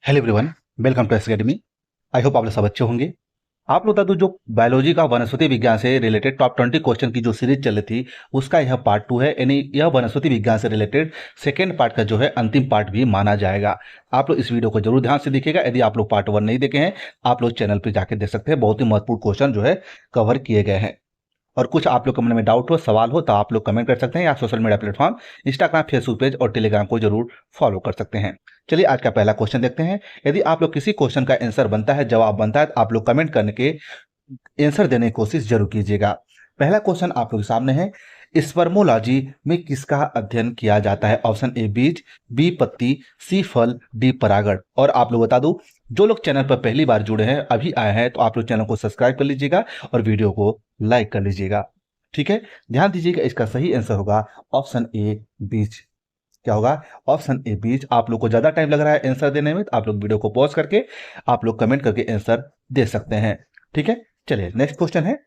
Hello everyone, welcome to S academy. I hope आप लोग सब अच्छे होंगे। आप लोग बता दूं, जो बायोलॉजी का वनस्पति विज्ञान से रिलेटेड टॉप 20 क्वेश्चन की जो सीरीज चल रही थी, उसका यह पार्ट 2 है। यानी यह वनस्पति विज्ञान से रिलेटेड सेकेंड पार्ट का जो है अंतिम पार्ट भी माना जाएगा। आप लोग इस वीडियो को जरूर ध्यान से देखिएगा। यदि आप लोग पार्ट 1 नहीं देखे हैं, आप लोग चैनल पर जाके देख सकते हैं। बहुत ही महत्वपूर्ण क्वेश्चन जो है कवर किए गए हैं। और कुछ आप लोग के मन में डाउट हो, सवाल हो, तो आप लोग कमेंट कर सकते हैं या social media platform Instagram, Facebook page और टेलीग्राम को जरूर फॉलो कर सकते हैं। चलिए आज का पहला क्वेश्चन देखते हैं। यदि आप लोग किसी क्वेश्चन का आंसर बनता है, जवाब बनता है, तो आप लोग कमेंट करने के आंसर देने की कोशिश जरूर कीजिएगा। पहला क्वेश्चन आप लोग के सामने है। स्पर्मोलॉजी में किसका अध्ययन किया जाता है? ऑप्शन ए बीज, बी पत्ती, सी फल, डी परागण। और आप लोग बता दूं, जो लोग चैनल पर पहली बार जुड़े हैं, अभी आए हैं, तो आप लोग चैनल को सब्सक्राइब कर लीजिएगा और वीडियो को लाइक कर लीजिएगा। ठीक है, ध्यान दीजिएगा। इसका सही आंसर होगा ऑप्शन ए बीज। क्या होगा? ऑप्शन ए बीज। आप लोग को ज्यादा टाइम लग रहा है आंसर देने में, तो आप लोग वीडियो को पॉज करके आप लोग कमेंट करके आंसर दे सकते हैं। ठीक है, चलिए नेक्स्ट क्वेश्चन है।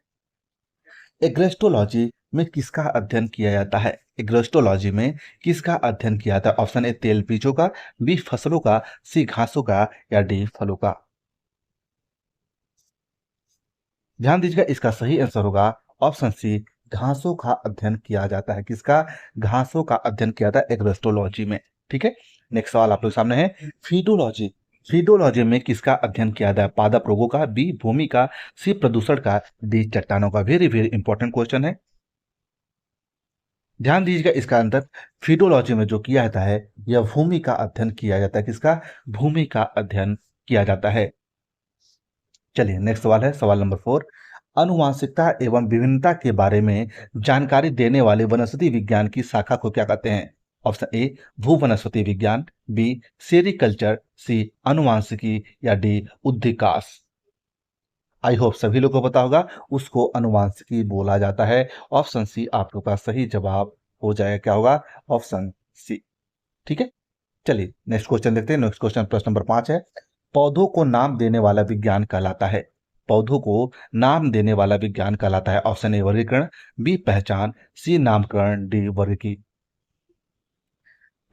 एग्रेस्टोलॉजी में किसका अध्ययन किया जाता है? एग्रेस्टोलॉजी में किसका अध्ययन किया जाता है? ऑप्शन ए तेल बीजों का, बी फसलों का, सी घासों का, या डी फलों का। ध्यान दीजिएगा, इसका सही आंसर होगा ऑप्शन सी, घासों का अध्ययन किया जाता है। किसका? घासों का अध्ययन किया जाता है एग्रेस्टोलॉजी में। ठीक है, नेक्स्ट सवाल आप लोग सामने है। फीडोलॉजी, फीडोलॉजी में किसका अध्ययन किया जाता है? पादप रोगों का, बी भूमि का, सी प्रदूषण का, डी चट्टानों का। वेरी वेरी इंपॉर्टेंट क्वेश्चन है। ध्यान दीजिएगा, इसका अंतर फीडोलॉजी में जो किया जाता है, यह भूमि का अध्ययन किया जाता है। किसका? भूमि का अध्ययन किया जाता है। चलिए नेक्स्ट सवाल है, सवाल नंबर 4। अनुवांशिकता एवं विभिन्नता के बारे में जानकारी देने वाले वनस्पति विज्ञान की शाखा को क्या कहते हैं? ऑप्शन ए भू वनस्पति विज्ञान, बी सेरिकल्चर, सी अनुवांशिकी, या डी उद्भिकास। आई होप सभी लोगों को पता होगा, उसको अनुवांशिकी बोला जाता है। ऑप्शन सी आप लोग का सही जवाब हो जाएगा। क्या होगा? Option C. ठीक है, चलिए नेक्स्ट क्वेश्चन देखते हैं। नेक्स्ट क्वेश्चन प्रश्न नंबर 5 है। पौधों को नाम देने वाला विज्ञान कहलाता है? पौधों को नाम देने वाला विज्ञान कहलाता है। ऑप्शन ए वर्गीकरण, बी पहचान, सी नामकरण, डी वर्गीकी।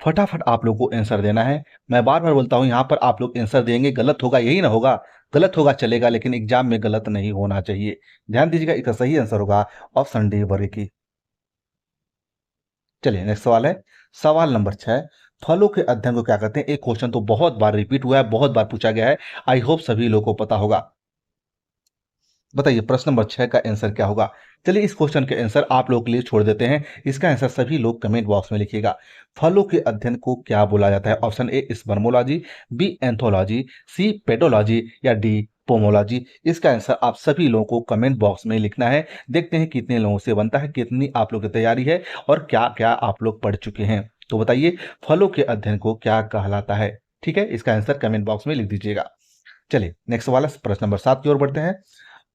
फटाफट आप लोग को आंसर देना है। मैं बार बार बोलता हूं, यहां पर आप लोग आंसर देंगे, गलत होगा यही ना होगा। गलत होगा चलेगा, लेकिन एग्जाम में गलत नहीं होना चाहिए। ध्यान दीजिएगा, इसका सही आंसर होगा ऑप्शन डी वर्गीकी। चलिए नेक्स्ट सवाल है, सवाल नंबर 6। फलों के अध्ययन को क्या कहते हैं? एक क्वेश्चन तो बहुत बार रिपीट हुआ है, बहुत बार पूछा गया है। आई होप सभी लोगों को पता होगा। बताइए प्रश्न नंबर 6 का आंसर क्या होगा? चलिए इस क्वेश्चन के आंसर आप लोगों के लिए छोड़ देते हैं। इसका आंसर सभी लोग कमेंट बॉक्स में लिखिएगा। फलों के अध्ययन को क्या बोला जाता है? Option A spermology, B anthology, C pedology, या डी पोमोलॉजी। इसका आंसर आप सभी लोगों को कमेंट बॉक्स में लिखना है। देखते हैं कितने लोगों से बनता है, कितनी आप लोग की तैयारी है और क्या क्या आप लोग पढ़ चुके हैं। तो बताइए फलों के अध्ययन को क्या कहलाता है? ठीक है, इसका आंसर कमेंट बॉक्स में लिख दीजिएगा। चलिए नेक्स्ट वाला प्रश्न नंबर 7 की ओर बढ़ते हैं।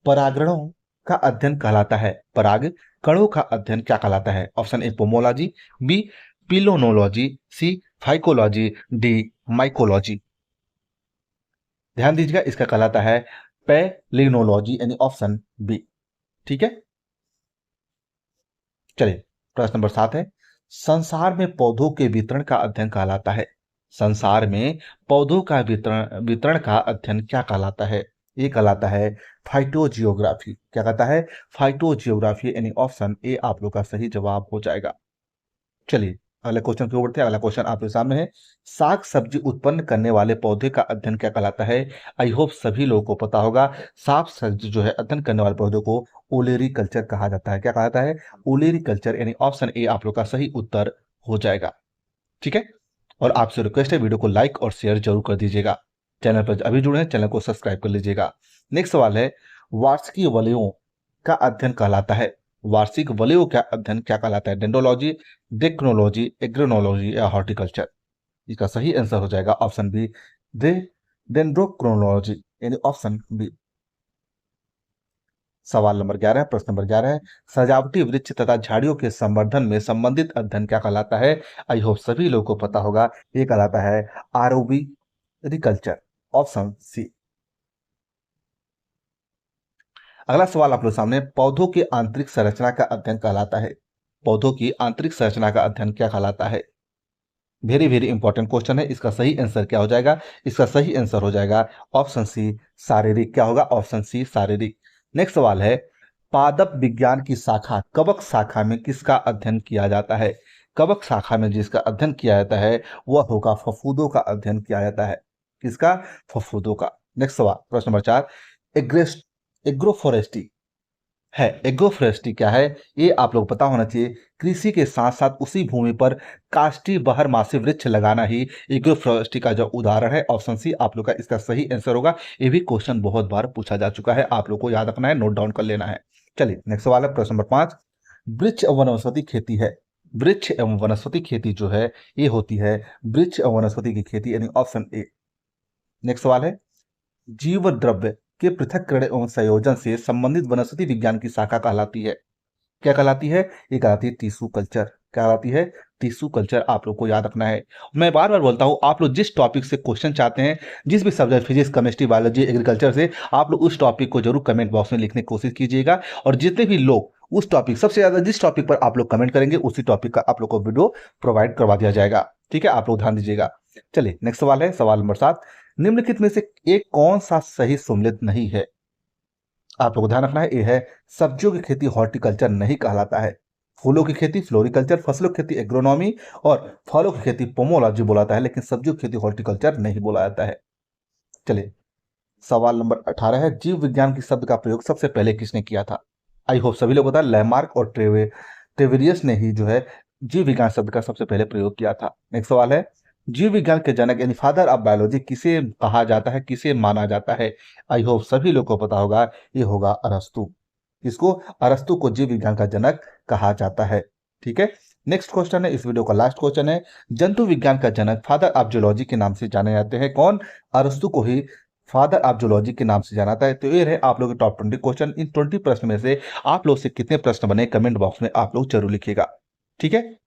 परागणों का अध्ययन कहलाता है? पराग कणों का अध्ययन क्या कहलाता है? Option A pomology, B palynology, C phycology, D mycology. ध्यान दीजिएगा, इसका कहलाता है पैलिनोलॉजी, यानी ऑप्शन बी। ठीक है, चलिए प्रश्न नंबर 7 है। संसार में पौधों के वितरण का अध्ययन कहलाता है? संसार में पौधों का वितरण वितरण का अध्ययन क्या कहलाता है? ये कहलाता है फाइटोजियोग्राफी। क्या कहता है? फाइटोजियोग्राफी, यानी ऑप्शन ए आप लोग का सही जवाब हो जाएगा। चलिए अगले क्वेश्चन की ओर बढ़ते हैं। अगला क्वेश्चन आपके सामने है। साग सब्जी उत्पन्न करने वाले पौधे का अध्ययन क्या कहलाता है? आई होप सभी लोगों को पता होगा। साग सब्जी जो है अध्ययन करने वाले पौधों को ओलेरी कल्चर कहा जाता है। क्या कहा जाता है? ओलेरी कल्चर, यानी ऑप्शन ए आप लोग का सही उत्तर हो जाएगा। ठीक है, और आपसे रिक्वेस्ट है वीडियो को लाइक और शेयर जरूर कर दीजिएगा। चैनल पर अभी जुड़े हैं, चैनल को सब्सक्राइब कर लीजिएगा। नेक्स्ट सवाल है। वार्षिकीय वलयों का अध्ययन कहलाता है? वार्षिक वलयों का अध्ययन क्या कहलाता है? डेंड्रोलॉजी, डेक्नोलॉजी, एग्रोनोलॉजी, या हॉर्टिकल्चर। इसका सही आंसर हो जाएगा ऑप्शन बी, डेंड्रोक्रोनोलॉजी, यानी ऑप्शन बी। सवाल नंबर 11, प्रश्न नंबर 11 है। सजावटी वृक्ष तथा झाड़ियों के संवर्धन में संबंधित अध्ययन क्या कहलाता है? आई होप सभी लोगों को पता होगा। ये कहलाता है आरओबी एग्रीकल्चर, ऑप्शन सी। अगला सवाल आप लोग सामने, पौधों की आंतरिक संरचना का अध्ययन कहलाता है? पौधों की आंतरिक संरचना का अध्ययन क्या कहलाता है? वेरी वेरी इंपॉर्टेंट क्वेश्चन है। इसका सही आंसर क्या हो जाएगा? इसका सही आंसर हो जाएगा ऑप्शन सी शारीरिक। क्या होगा? ऑप्शन सी शारीरिक। नेक्स्ट सवाल है, पादप विज्ञान की शाखा कवक शाखा में किसका अध्ययन किया जाता है? कवक शाखा में जिसका अध्ययन किया जाता है वह होगा फफूंदों का अध्ययन किया जाता है। किसका? फफूंदों का। नेक्स्ट सवाल, प्रश्न नंबर 4, एग्रेस्ट एग्रोफोरेस्ट्री है। एग्रोफोरेस्ट्री क्या है? ये आप लोग पता होना चाहिए। कृषि के साथ साथ उसी भूमि पर काष्ठी बरहमासी वृक्ष लगाना ही एग्रोफोरेस्ट्री का जो उदाहरण है। ऑप्शन सी आप लोग का इसका सही आंसर होगा। ये भी क्वेश्चन बहुत बार पूछा जा चुका है, आप लोग को याद रखना है, नोट डाउन कर लेना है। चलिए नेक्स्ट सवाल है, प्रश्न नंबर 5, वृक्ष एवं वनस्पति खेती है। वृक्ष एवं वनस्पति खेती जो है ये होती है वृक्ष एवं वनस्पति की खेती, यानी ऑप्शन ए। नेक्स्ट सवाल है, जीव द्रव्य के पृथक्करण एवं संयोजन से संबंधित वनस्पति विज्ञान की शाखा कहलाती है। क्या कहलाती है? ये कहलाती है टिश्यू कल्चर। क्या कहलाती है? Tissue culture. आप लोग को याद रखना है। मैं बार बार बोलता हूँ, आप लोग जिस टॉपिक से क्वेश्चन चाहते हैं, जिस भी subject, physics, chemistry, biology, agriculture से, आप लोग उस टॉपिक को जरूर कमेंट बॉक्स में लिखने की कोशिश कीजिएगा। और जितने भी लोग उस टॉपिक, सबसे ज्यादा जिस टॉपिक पर आप लोग कमेंट करेंगे उसी टॉपिक का आप लोग को वीडियो प्रोवाइड करवा दिया जाएगा। ठीक है, आप लोग ध्यान दीजिएगा। चलिए नेक्स्ट सवाल है, सवाल नंबर 7, निम्नलिखित में से एक कौन सा सही सम्मिलित नहीं है? आप लोगों को ध्यान रखना है, ये है सब्जियों की खेती हॉर्टिकल्चर नहीं कहलाता है। फूलों की खेती फ्लोरिकल्चर, फसलों की खेती एग्रोनॉमी और फलों की खेती पोमोलॉजी बोला जाता है, लेकिन सब्जियों की खेती हॉर्टिकल्चर नहीं बोला जाता है। चलिए सवाल नंबर 18 है, जीव विज्ञान की शब्द का प्रयोग सबसे पहले किसने किया था? आई होप सभी लोग पता, लैमार्क और ट्रेवेरियस ने ही जो है जीव विज्ञान शब्द का सबसे पहले प्रयोग किया था। नेक्स्ट सवाल है, जीव विज्ञान के जनक यानी फादर ऑफ बायोलॉजी किसे कहा जाता है, किसे माना जाता है? आई होप सभी लोग को पता होगा, ये होगा अरस्तु। इसको, अरस्तु को जीव विज्ञान का जनक कहा जाता है। ठीक है, नेक्स्ट क्वेश्चन है, इस वीडियो का लास्ट क्वेश्चन है, जंतु विज्ञान का जनक फादर ऑफ जूलॉजी के नाम से जाने जाते हैं कौन? अरस्तु को ही फादर ऑफ जूलॉजी के नाम से जाना था। तो ये रहे आप लोग के टॉप 20 क्वेश्चन। इन 20 प्रश्न में से आप लोग से कितने प्रश्न बने कमेंट बॉक्स में आप लोग जरूर लिखिएगा। ठीक है।